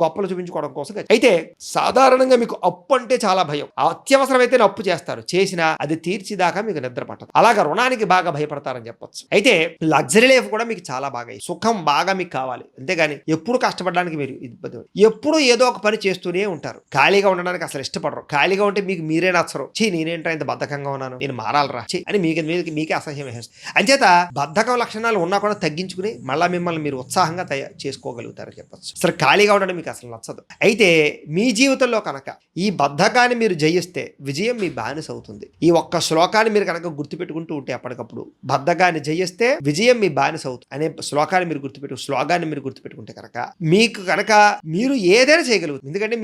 Speaker 1: గొప్పలు చూపించుకోవడం కోసం ఖర్చు. అయితే సాధారణంగా మీకు అప్పు అంటే చాలా భయం. అత్యవసరమైతే అప్పు చేస్తారు, చేసినా అది తీర్చిదాకా మీకు నిద్ర పట్టదు. అలాగా రుణానికి బాగా భయపడతారని చెప్పొచ్చు. అయితే లగ్జరీ లైఫ్ కూడా మీకు చాలా బాగా, సుఖం బాగా మీకు కావాలి, అంతేగాని ఎప్పుడు కష్టపడడానికి మీరు ఎప్పుడు ఏదో ఒక పని చేస్తూనే ఉంటారు. ఖాళీగా ఉండడానికి అసలు ఇష్టపడరు. ఖాళీగా ఉంటే మీకు మీరే నచ్చరు. నేనేంటో ఇంత బద్ధకంగా ఉన్నాను, నేను మారాలరా అని మీకే అసహ్యం వేస్తుంది. అంచేత బద్ధకం లక్షణాలు ఉన్నా కూడా తగ్గించుకుని మళ్ళీ మిమ్మల్ని మీరు ఉత్సాహంగా చేసుకోగలుగుతారని చెప్పచ్చు. అసలు ఖాళీగా ఉండడం మీకు అసలు నచ్చదు. అయితే మీ జీవితంలో కనుక ఈ బద్ధకాన్ని మీరు జయిస్తే విజయం మీ బానిస అవుతుంది. ఈ ఒక్క శ్లోకాన్ని మీరు కనుక గుర్తుపెట్టుకుంటూ ఉంటే అప్పటికప్పుడు బద్ధకాన్ని జయిస్తే విజయం మీ బానిస అవుతుంది అనే శ్లోకాన్ని మీరు గుర్తుపెట్టుకుంటే కనుక మీకు కనుక మీరు ఏదైనా చేయగలుగుతుంది. ఎందుకంటే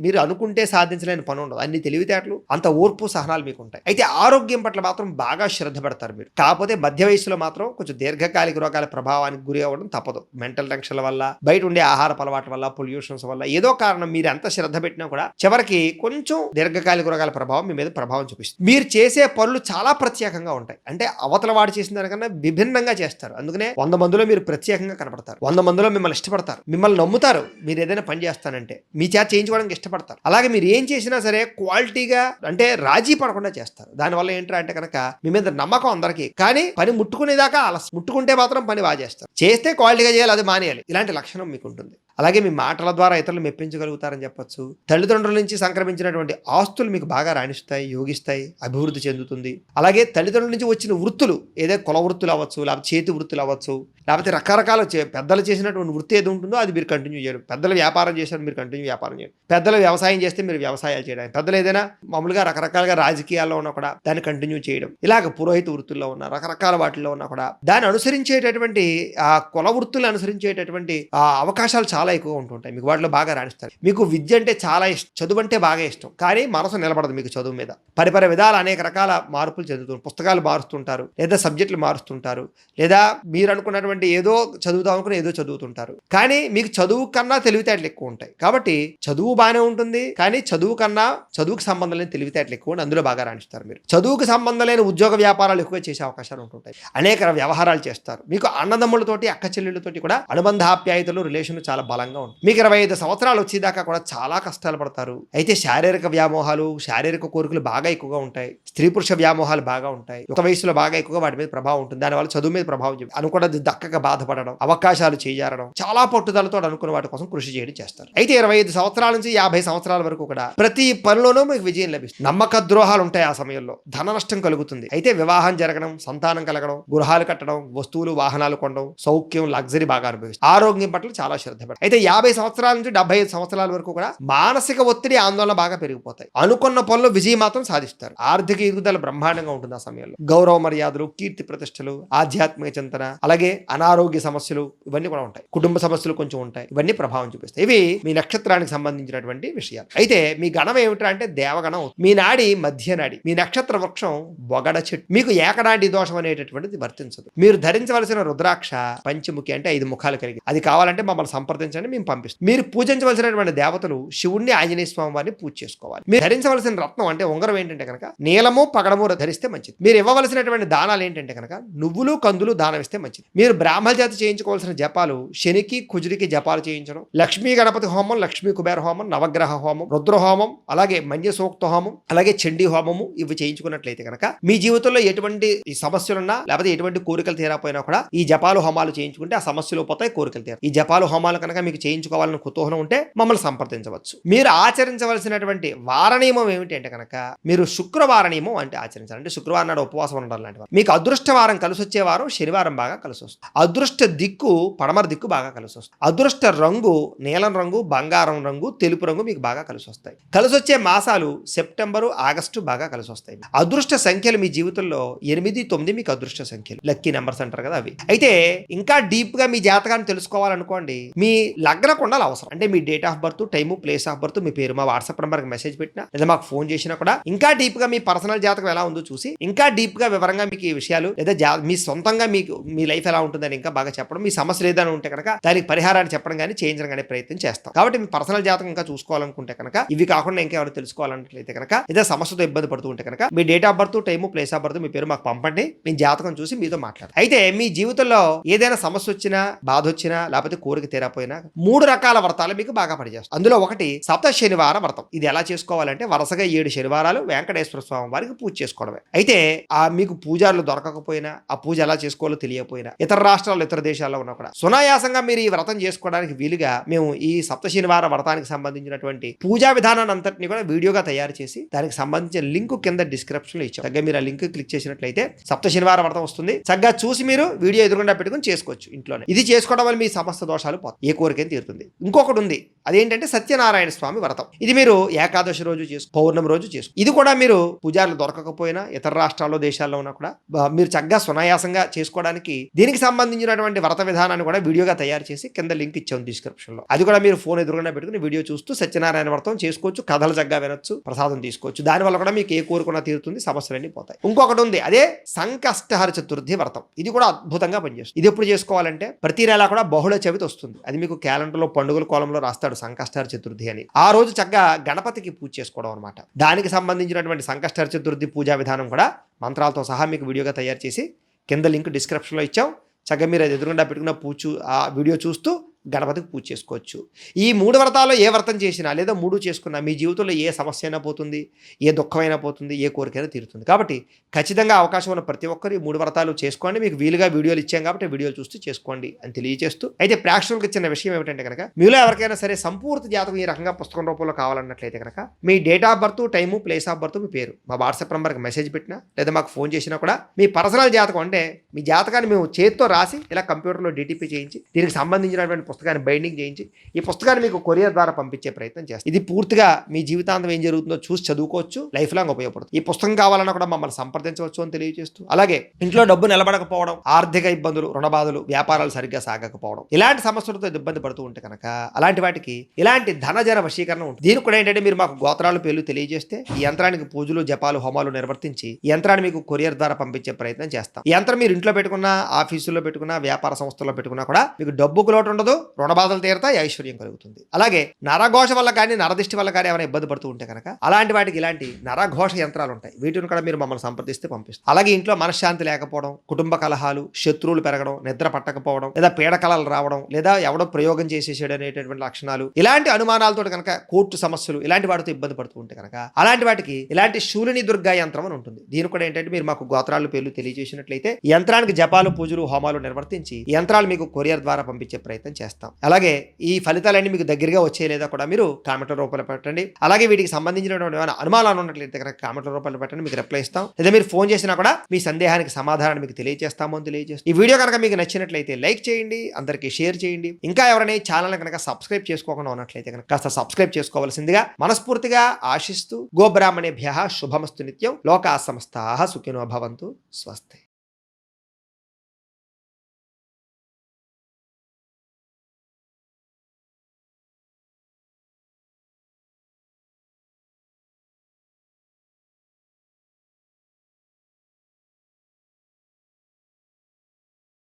Speaker 1: మీరు అనుకుంటే సాధించలేని పని ఉండదు. అన్ని తెలివితేటలు, అంత ఓర్పు, సహనాలు మీకు ఉంటాయి. అయితే ఆరోగ్యం పట్ల మాత్రం బాగా శ్రద్ధ పెడతారు మీరు. కాకపోతే మధ్య వయసులో మాత్రం కొంచెం దీర్ఘకాలిక రోగాల ప్రభావానికి గురి అవ్వడం తప్పదు. మెంటల్ టెన్షన్ల వల్ల, బయట ఉండే ఆహార అలవాట్ల వల్ల, పొల్యూషన్స్ వల్ల, ఏదో కారణం మీరు ఎంత శ్రద్ధ పెట్టినా కూడా చివరికి కొంచెం దీర్ఘకాలిక రోగాల ప్రభావం మీ మీద ప్రభావం చూపిస్తుంది. మీరు చేసే పనులు చాలా ప్రత్యేకంగా ఉంటాయి. అంటే అవతల వాడు చేసిన దానికన్నా విభిన్నంగా చేస్తారు. అందుకనే 100 మందిలో మీరు ప్రత్యేకంగా కనపడతారు. 100 మందిలో మిమ్మల్ని ఇష్టపడతారు, మిమ్మల్ని నమ్ముతారు. మీరు ఏదైనా పని చేస్తానంటే మీ చేత చేయించుకోవడానికి ఇష్టపడతారు. అలాగే మీరు ఏం చేసినా సరే క్వాలిటీగా, అంటే రాజీ పడకుండా చేస్తారు. దానివల్ల ఏంటంటే కనుక మీ మీద నమ్మకం అందరికీ. కానీ పని ముట్టుకునేదాకా ఆలస్యం, ముట్టుకుంటే మాత్రం పని బాగా చేస్తారు. చేస్తే క్వాలిటీగా చేయాలి, అది మానేయాలి. ఇలాంటి లక్షణం మీకు ఉంటుంది. అలాగే మీ మాటల ద్వారా ఇతరులు మెప్పించగలుగుతారని చెప్పొచ్చు. తల్లిదండ్రుల నుంచి సంక్రమించినటువంటి ఆస్తులు మీకు బాగా రాణిస్తాయి, యోగిస్తాయి, అభివృద్ధి చెందుతుంది. అలాగే తల్లిదండ్రుల నుంచి వచ్చిన వృత్తులు, ఏదో కుల వృత్తులు అవ్వచ్చు, లేకపోతే చేతి వృత్తులు అవ్వచ్చు, లేకపోతే రకరకాల పెద్దలు చేసినటువంటి వృత్తి ఏది ఉంటుందో అది మీరు కంటిన్యూ చేయడం. పెద్దలు వ్యాపారం చేసినట్టు మీరు కంటిన్యూ వ్యాపారం చేయడం. పెద్దలు వ్యవసాయం చేస్తే మీరు వ్యవసాయాలు చేయడం. పెద్దలు ఏదైనా మామూలుగా రకరకాలుగా రాజకీయాల్లో ఉన్నా కూడా దాన్ని కంటిన్యూ చేయడం. ఇలాగ పురోహిత వృత్తుల్లో ఉన్న రకరకాల వాటిల్లో ఉన్నా కూడా దాన్ని అనుసరించేటటువంటి ఆ కుల వృత్తులు అనుసరించేటటువంటి ఆ అవకాశాలు చాలా ఎక్కువ ఉంటుంటాయి. మీకు వాటిలో బాగా రాణిస్తారు. మీకు విద్య అంటే చాలా ఇష్టం, చదువు అంటే బాగా ఇష్టం, కానీ మనసు నిలబడదు మీకు చదువు మీద. పరిపరి విధాలు అనేక రకాల మార్పులు చెందుతుంటారు. పుస్తకాలు మారుస్తుంటారు, లేదా సబ్జెక్టులు మారుస్తుంటారు, లేదా మీరు అనుకున్నటువంటి ఏదో చదువుతాం అనుకుని ఏదో చదువుతుంటారు. కానీ మీకు చదువు కన్నా తెలివితేటలు ఎక్కువ ఉంటాయి. కాబట్టి చదువు బాగానే ఉంటుంది, కానీ చదువుకు సంబంధం లేని తెలివితేటలు ఎక్కువ ఉండి అందులో బాగా రాణిస్తారు. మీరు చదువుకు సంబంధం లేని ఉద్యోగ వ్యాపారాలు ఎక్కువ చేసే అవకాశాలు ఉంటుంటాయి. అనేక వ్యవహారాలు చేస్తారు. మీకు అన్నదమ్ములతోటి, అక్క చెల్లెళ్ళతోటి కూడా అనుబంధాప్యాయతలు, రిలేషన్లు చాలా బలంగా బలంగా ఉంటుంది. మీకు 25 సంవత్సరాలు వచ్చేదాకా కూడా చాలా కష్టాలు పడతారు. అయితే శారీరక వ్యామోహాలు, శారీరక కోరికలు బాగా ఎక్కువగా ఉంటాయి. స్త్రీ పురుష వ్యామోహాలు బాగా ఉంటాయి. ఒక వయసులో బాగా ఎక్కువగా వాటి మీద ప్రభావం ఉంటుంది. దానివల్ల చదువు మీద ప్రభావం చూపి అనుకున్నది దక్కక బాధపడడం, అవకాశాలు చేజారడం, చాలా పట్టుదలతో అనుకున్న వాటి కోసం కృషి చేయడం చేస్తారు. అయితే 25 సంవత్సరాల నుంచి 50 సంవత్సరాల వరకు కూడా ప్రతి పనిలోనూ మీకు విజయం లభిస్తుంది. నమ్మక ద్రోహాలు ఉంటాయి. ఆ సమయంలో ధన నష్టం కలుగుతుంది. అయితే వివాహం జరగడం, సంతానం కలగడం, గృహాలు కట్టడం, వస్తువులు వాహనాలు కొనడం, సౌఖ్యం, లగ్జరీ బాగా అనుభవిస్తుంది. ఆరోగ్యం పట్ల చాలా శ్రద్ధ పెడతారు. అయితే 50 సంవత్సరాల నుంచి 75 సంవత్సరాల వరకు కూడా మానసిక ఒత్తిడి, ఆందోళన బాగా పెరిగిపోతాయి. అనుకున్న పనులు విజయం మాత్రం సాధిస్తారు. ఆర్థిక ఎదుగుదల బ్రహ్మాండంగా ఉంటుంది. ఆ సమయంలో గౌరవ మర్యాదలు, కీర్తి ప్రతిష్టలు, ఆధ్యాత్మిక చింతన, అలాగే అనారోగ్య సమస్యలు ఇవన్నీ కూడా ఉంటాయి. కుటుంబ సమస్యలు కొంచెం ఉంటాయి. ఇవన్నీ ప్రభావం చూపిస్తాయి. ఇవి మీ నక్షత్రానికి సంబంధించినటువంటి విషయాలు. అయితే మీ గణం ఏమిటంటే అంటే దేవగణం. మీ నాడి మధ్య నాడి. మీ నక్షత్ర వృక్షం బొగడ చెట్టు. మీకు ఏకనాడి దోషం అనేటటువంటిది వర్తించదు. మీరు ధరించవలసిన రుద్రాక్ష పంచముఖి అంటే 5 ముఖాలు కలిగి. అది కావాలంటే మమ్మల్ని సంప్రదించండి, మేము పంపిస్తాం. మీరు పూజించవలసినటువంటి దేవతలు శివుణ్ణి, ఆంజనేయ స్వామి వారిని పూజ చేసుకోవాలి. మీరు ధరించవలసిన రత్నం అంటే ఉంగరం ఏంటంటే కనుక నీలము పగడము ధరిస్తే మంచిది. మీరు ఇవ్వవలసినటువంటి దానాలు ఏంటంటే కనుక నువ్వులు, కందులు దానం ఇస్తే మంచిది. మీరు బ్రాహ్మణ జాతి చేయించుకోవాల్సిన జపాలు శనికి, కుజుడికి జపాలు చేయించడం, లక్ష్మీ గణపతి హోమం, లక్ష్మీ కుబేర హోమం, నవగ్రహ హోమం, రుద్ర హోమం, అలాగే మన్య సూక్త హోమం, అలాగే చండీ హోమము ఇవి చేయించుకున్నట్లయితే కనుక మీ జీవితంలో ఎటువంటి సమస్యలున్నా లేకపోతే ఎటువంటి కోరికలు తీరాపోయినా కూడా ఈ జపాలు హోమాలు చేయించుకుంటే ఆ సమస్యలు పోతాయి, కోరికలు తీరాయి. ఈ జపాలు హోమాలు కనుక మీకు చేయించుకోవాలని కుతూహలం ఉంటే మమ్మల్ని సంప్రదించవచ్చు. మీరు ఆచరించవలసినటువంటి వార నియమం ఏమిటి అంటే కనుక మీరు శుక్రవార నియమం అంటే ఆచరించాలి. అంటే శుక్రవారం నాడు ఉపవాసం ఉండడం లాంటి వారు. మీకు అదృష్ట వారం కలిసి వచ్చే వారం శనివారం బాగా కలిసి వస్తుంది. అదృష్ట దిక్కు పడమర దిక్కు బాగా కలిసి వస్తుంది. అదృష్ట రంగు నీలం రంగు, బంగారం రంగు, తెలుపు రంగు మీకు బాగా కలిసి వస్తాయి. కలిసి వచ్చే మాసాలు సెప్టెంబరు, ఆగస్టు బాగా కలిసి వస్తాయి. అదృష్ట సంఖ్యలు మీ జీవితంలో 8, 9 మీకు అదృష్ట సంఖ్యలు, లక్కీ నెంబర్స్ అంటారు కదా అవి. అయితే ఇంకా డీప్ గా మీ జాతకాన్ని తెలుసుకోవాలనుకోండి, మీ లగ్న కుండలు అవసరం. అంటే మీ date of birth, time, place of birth, మీ పేరు మా వాట్సాప్ నెంబర్కి మెసేజ్ పెట్టినా లేదా మాకు ఫోన్ చేసినా కూడా ఇంకా డీప్ గా మీ పర్సనల్ జాతకం ఎలా ఉందో చూసి ఇంకా డీప్ గా వివరంగా మీకు ఈ విషయాలు లేదా మీ సొంతంగా మీకు మీ లైఫ్ ఎలా ఉంటుందని ఇంకా బాగా చెప్పడం, మీ సమస్యలు ఏదైనా ఉంటే కనుక దానికి పరిహారాన్ని చెప్పడం కానీ చేయించడం కానీ ప్రయత్నం చేస్తాం. కాబట్టి మీ పర్సనల్ జాతకం ఇంకా చూసుకోవాలనుకుంటే కనుక ఇవి కాకుండా ఇంకా ఎవరు తెలుసుకోవాలన్నట్లయితే కనుక ఏదో సమస్యతో ఇబ్బంది పడుతూ ఉంటే కనుక మీ date of birth, time, place of birth, మీ పేరు మాకు పంపండి. మీ జాతకం చూసి మీతో మాట్లాడు. అయితే మీ జీవితంలో ఏదైనా సమస్య వచ్చినా, బాధ వచ్చినా, లేకపోతే కోరిక తీరపోయినా 3 రకాల వ్రతాలు మీకు బాగా పనిచేస్తాయి. అందులో ఒకటి సప్త శనివార వ్రతం. ఇది ఎలా చేసుకోవాలంటే వరుసగా 7 శనివారాలు వెంకటేశ్వర స్వామి వారికి పూజ చేసుకోవడమే. అయితే మీకు పూజారులు దొరకకపోయినా, ఆ పూజ ఎలా చేసుకోవాలో తెలియకపోయినా, ఇతర రాష్ట్రాల్లో, ఇతర దేశాల్లో ఉన్నా కూడా సునాయాసంగా మీరు ఈ వ్రతం చేసుకోవడానికి వీలుగా మేము ఈ సప్త శనివార వ్రతానికి సంబంధించినటువంటి పూజా విధానాన్ని అంతటిని కూడా వీడియోగా తయారు చేసి దానికి సంబంధించిన లింక్ కింద డిస్క్రిప్షన్ లో ఇచ్చాం. చక్కగా మీరు ఆ లింక్ క్లిక్ చేసినట్లయితే సప్త శనివార వ్రతం వస్తుంది. చక్కగా చూసి మీరు వీడియో ఎదురుగుండా పెట్టుకుని చేసుకోవచ్చు ఇంట్లోనే. ఇది చేసుకోవడం వల్ల మీ సమస్త దోషాలు పోతాయి, ఏ కోరికైనా తీరుతుంది. ఇంకొకటి ఉంది, అదేంటంటే సత్యనారాయణ స్వామి వ్రతం. ఇది మీరు ఏకాదశి రోజు చేసుకో, పౌర్ణమి రోజు చేసుకో. ఇది కూడా మీరు పూజారులు దొరకకపోయినా ఇతర రాష్ట్రాల్లో, దేశాల్లో ఉన్నా కూడా మీరు చక్కగా సునాయాసంగా చేసుకోవడానికి దీనికి సంబంధించినటువంటి వ్రత విధానాన్ని కూడా వీడియోగా తయారు చేసి కింద లింక్ ఇచ్చాం డిస్క్రిప్షన్ లో. అది కూడా మీరు ఫోన్ ఎదురుగా పెట్టుకుని వీడియో చూస్తూ సత్యనారాయణ వ్రతం చేసుకోవచ్చు. కథలు చక్కగా వినొచ్చు, ప్రసాదం తీసుకోవచ్చు. దానివల్ల కూడా మీకు ఏ కోరుకున్నా తీరుతుంది, సమస్యలన్నీ పోతాయి. ఇంకొకటి ఉంది, అదే సంకష్టహర చతుర్థి వ్రతం. ఇది కూడా అద్భుతంగా పనిచేస్తుంది. ఇది ఎప్పుడు చేసుకోవాలంటే ప్రతి నెల కూడా బహుళ చవితి వస్తుంది. అది మీకు క్యాలెండర్ లో పండుగల కోలంలో రాస్తాడు సంకష్టహర చతుర్థి అని. ఆ రోజు చక్కగా గణపతికి పూజ చేసుకోవడం అనమాట. దానికి సంబంధించినటువంటి సంకష్టహర చతుర్థి పూజా విధానం కూడా మంత్రాలతో సహా మీకు వీడియోగా తయారు చేసి కింద లింక్ డిస్క్రిప్షన్లో ఇచ్చాం. చక్కగా మీరు అది ఎదురుగుండా పెట్టుకున్న ఆ వీడియో చూస్తూ గణపతికి పూజ చేసుకోవచ్చు. ఈ 3 వ్రతాల్లో ఏ వ్రతం చేసినా లేదా 3 చేసుకున్నా మీ జీవితంలో ఏ సమస్య అయినా పోతుంది, ఏ దుఃఖమైనా పోతుంది, ఏ కోరికైనా తీరుతుంది. కాబట్టి ఖచ్చితంగా అవకాశం ఉన్న ప్రతి ఒక్కరు ఈ 3 వ్రతాలు చేసుకోండి. మీకు వీలుగా వీడియోలు ఇచ్చాం కాబట్టి వీడియోలు చూస్తూ చేసుకోండి అని తెలియజేస్తూ, అయితే ప్రేక్షకులకు ఇచ్చిన విషయం ఏమిటంటే కనుక మీలో ఎవరికైనా సరే సంపూర్తి జాతకం ఈ రకంగా పుస్తకం రూపంలో కావాలన్నట్లయితే కనుక మీ date of birth, time, place of birth, మీ పేరు మా వాట్సాప్ నెంబర్కి మెసేజ్ పెట్టినా లేదా మాకు ఫోన్ చేసినా కూడా మీ పర్సనల్ జాతకం అంటే మీ జాతకాన్ని మేము చేతితో రాసి ఇలా కంప్యూటర్లో డిటిపి చేయించి దీనికి సంబంధించినటువంటి పుస్తకాన్ని బైండింగ్ చేయించి ఈ పుస్తకాన్ని మీకు కొరియర్ ద్వారా పంపించే ప్రయత్నం చేస్తాం. ఇది పూర్తిగా మీ జీవితాంతం ఏం జరుగుతుందో చూసి చదువుకోవచ్చు, లైఫ్ లాంగ్ ఉపయోగపడుతుంది. ఈ పుస్తకం కావాలన్నా కూడా మమ్మల్ని సంప్రదించవచ్చు అని తెలియజేస్తూ, అలాగే ఇంట్లో డబ్బు నిలబడకపోవడం, ఆర్థిక ఇబ్బందులు, రుణ బాధలు, వ్యాపారాలు సరిగ్గా సాగకపోవడం, ఇలాంటి సమస్యలతో ఇబ్బంది పడుతూ ఉంటే కనుక అలాంటి వాటికి ఇలాంటి ధనజన వశీకరణ ఉంటుంది. దీనికి కూడా ఏంటంటే మీరు మాకు గోత్రాలు, పేర్లు తెలియజేస్తే ఈ యంత్రానికి పూజలు, జపాలు, హోమాలు నిర్వర్తించి ఈ యంత్రాన్ని మీకు కొరియర్ ద్వారా పంపించే ప్రయత్నం చేస్తాం. ఈ యంత్రం మీరు ఇంట్లో పెట్టుకున్నా, ఆఫీసులో పెట్టుకున్నా, వ్యాపార సంస్థల్లో పెట్టుకున్నా కూడా మీకు డబ్బుకు లోటు ఉండదు, రుణబాధలు తీరతాయి, ఐశ్వర్యం కలుగుతుంది. అలాగే నరఘోష వల్ల కానీ నరదిష్టి వల్ల కానీ ఏమైనా ఇబ్బంది పడుతూ ఉంటే కనుక అలాంటి వాటికి ఇలాంటి నరఘోష యంత్రాలు ఉంటాయి. వీటిని కూడా మీరు మమ్మల్ని సంప్రదిస్తే పంపిస్తాం. అలాగే ఇంట్లో మనశ్శాంతి లేకపోవడం, కుటుంబ కలహాలు, శత్రువులు పెరగడం, నిద్ర పట్టకపోవడం, లేదా పీడకలలు రావడం, లేదా ఎవడో ప్రయోగం చేసేసాడు అనేటటువంటి లక్షణాలు, ఇలాంటి అనుమానాలతో కనుక కోర్టు సమస్యలు ఇలాంటి వాటితో ఇబ్బంది పడుతూ ఉంటే కనుక అలాంటి వాటికి ఇలాంటి శూలిని దుర్గా యంత్రం అని ఉంటుంది. దీని కూడా ఏంటంటే మీరు మాకు గోత్రాలు పేర్లు తెలియజేసినట్లయితే ఈ యంత్రానికి జపాలు, పూజలు, హోమాలు నిర్వర్తించి ఈ యంత్రాలు మీకు కొరియర్ ద్వారా పంపించే ప్రయత్నం చేస్తాం. అలాగే ఈ ఫలితాలన్నీ మీకు దగ్గరగా వచ్చే లేదా కూడా మీరు కామెంట్ల రూపంలో పెట్టండి. అలాగే వీటికి సంబంధించినటువంటి ఏమైనా అనుమానాలు ఉన్నట్లయితే కనుక కామెంట్ల రూపంలో పెట్టండి, మీకు రిప్లై ఇస్తాం. లేదా మీరు ఫోన్ చేసినా కూడా మీ సందేహానికి సమాధానాన్ని మీకు తెలియజేస్తాము అని తెలియజేస్తాం. ఈ వీడియో కనుక మీకు నచ్చినట్లయితే లైక్ చేయండి, అందరికీ షేర్ చేయండి. ఇంకా ఎవరైనా ఈ ఛానల్ కనుక సబ్స్క్రైబ్ చేసుకోకుండా ఉన్నట్లయితే కనుక కాస్త సబ్స్క్రైబ్ చేసుకోవాల్సిందిగా మనస్ఫూర్తిగా ఆశిస్తూ గోబ్రాహ్మణేభ్యః శుభమస్తు నిత్యం. లోకా సమస్తాః సుఖినో భవంతు. స్వస్తి.